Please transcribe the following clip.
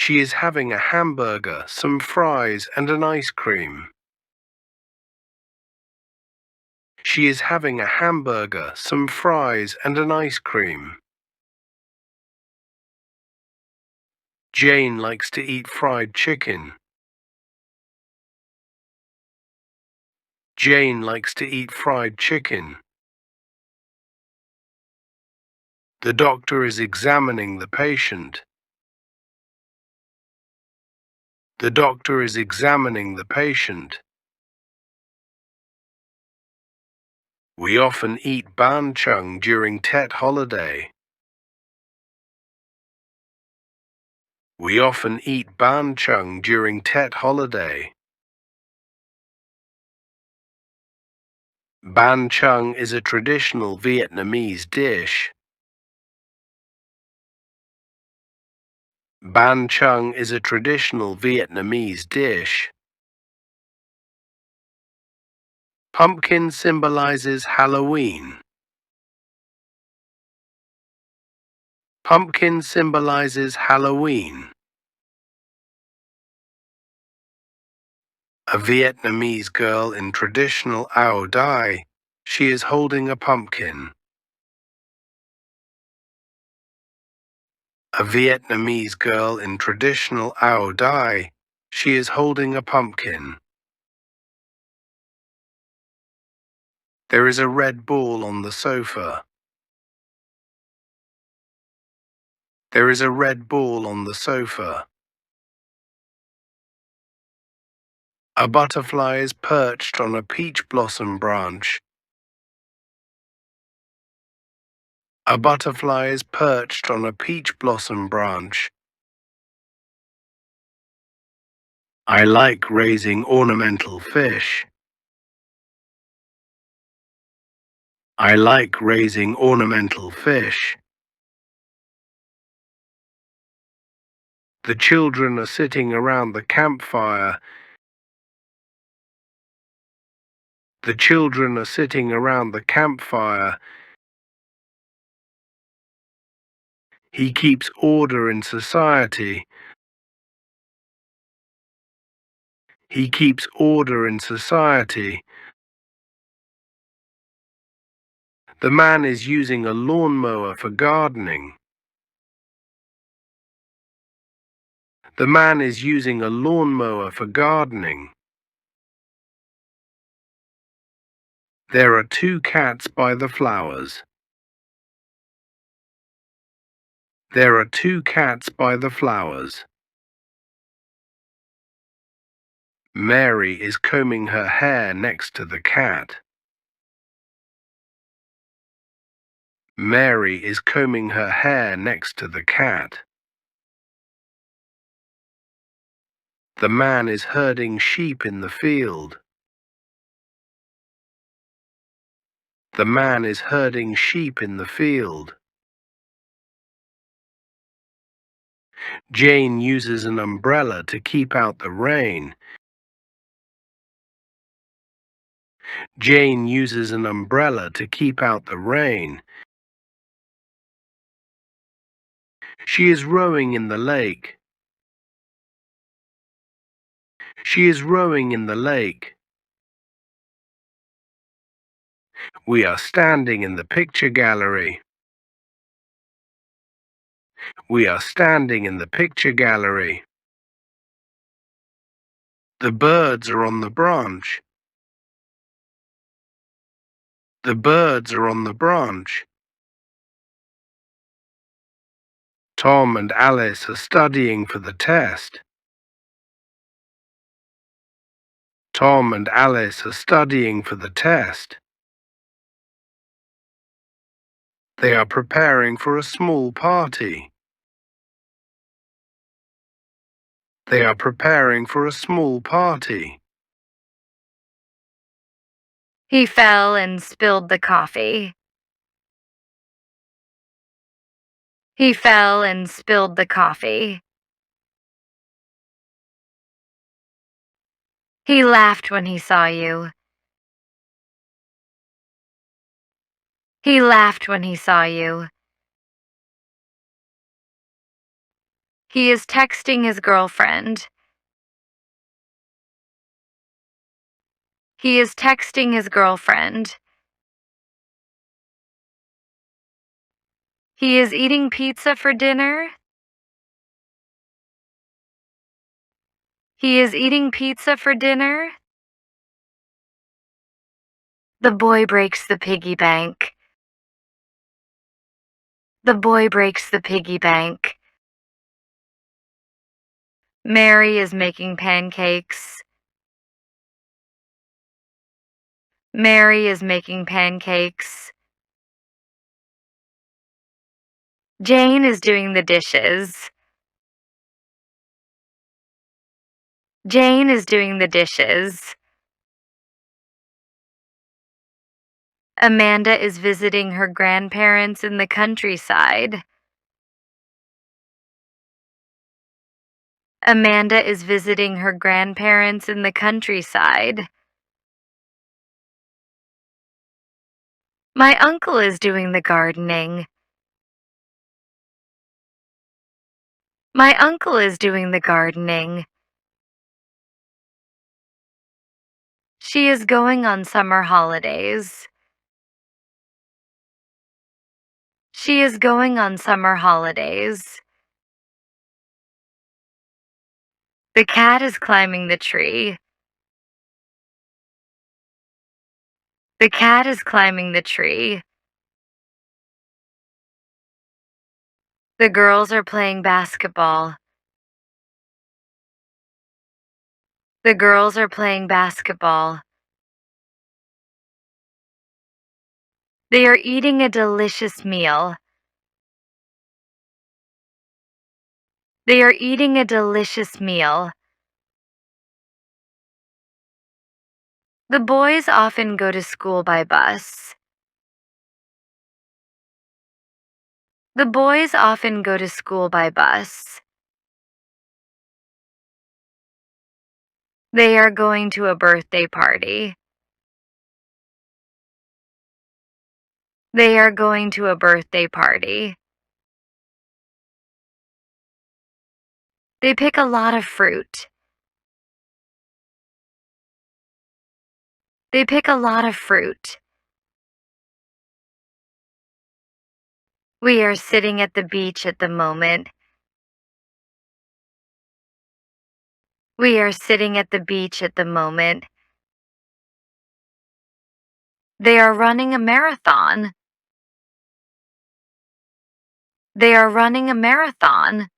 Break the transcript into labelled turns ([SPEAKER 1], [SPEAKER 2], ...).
[SPEAKER 1] She is having a hamburger, some fries, and an ice cream. She is having a hamburger, some fries, and an ice cream. Jane likes to eat fried chicken. Jane likes to eat fried chicken. The doctor is examining the patient. The doctor is examining the patient. We often eat banchan during Tet holiday. We often eat banchan during Tet holiday. Banchan is a traditional Vietnamese dish. Banchan is a traditional Vietnamese dish. Pumpkin symbolizes Halloween. Pumpkin symbolizes Halloween. A Vietnamese girl in traditional Ao Dai. She is holding a pumpkin. A Vietnamese girl in traditional Ao Dai. She is holding a pumpkin. There is a red ball on the sofa. There is a red ball on the sofa. A butterfly is perched on a peach blossom branch. A butterfly is perched on a peach blossom branch. I like raising ornamental fish. I like raising ornamental fish. The children are sitting around the campfire. The children are sitting around the campfire. He keeps order in society. He keeps order in society. The man is using a lawnmower for gardening. The man is using a lawnmower for gardening. There are two cats by the flowers. There are two cats by the flowers. Mary is combing her hair next to the cat. Mary is combing her hair next to the cat. The man is herding sheep in the field. The man is herding sheep in the field. Jane uses an umbrella to keep out the rain. Jane uses an umbrella to keep out the rain. She is rowing in the lake. She is rowing in the lake. We are standing in the picture gallery. We are standing in the picture gallery. The birds are on the branch. The birds are on the branch. Tom and Alice are studying for the test. Tom and Alice are studying for the test. They are preparing for a small party. They are preparing for a small party.
[SPEAKER 2] He fell and spilled the coffee. He fell and spilled the coffee. He laughed when he saw you. He laughed when he saw you. He is texting his girlfriend. He is texting his girlfriend. He is eating pizza for dinner. He is eating pizza for dinner. The boy breaks the piggy bank. The boy breaks the piggy bank. Mary is making pancakes. Mary is making pancakes. Jane is doing the dishes. Jane is doing the dishes. Amanda is visiting her grandparents in the countryside. Amanda is visiting her grandparents in the countryside. My uncle is doing the gardening. My uncle is doing the gardening. She is going on summer holidays. She is going on summer holidays. The cat is climbing the tree. The cat is climbing the tree. The girls are playing basketball. The girls are playing basketball. They are eating a delicious meal. They are eating a delicious meal. The boys often go to school by bus. The boys often go to school by bus. They are going to a birthday party. They are going to a birthday party. They pick a lot of fruit. They pick a lot of fruit. We are sitting at the beach at the moment. We are sitting at the beach at the moment. They are running a marathon. They are running a marathon.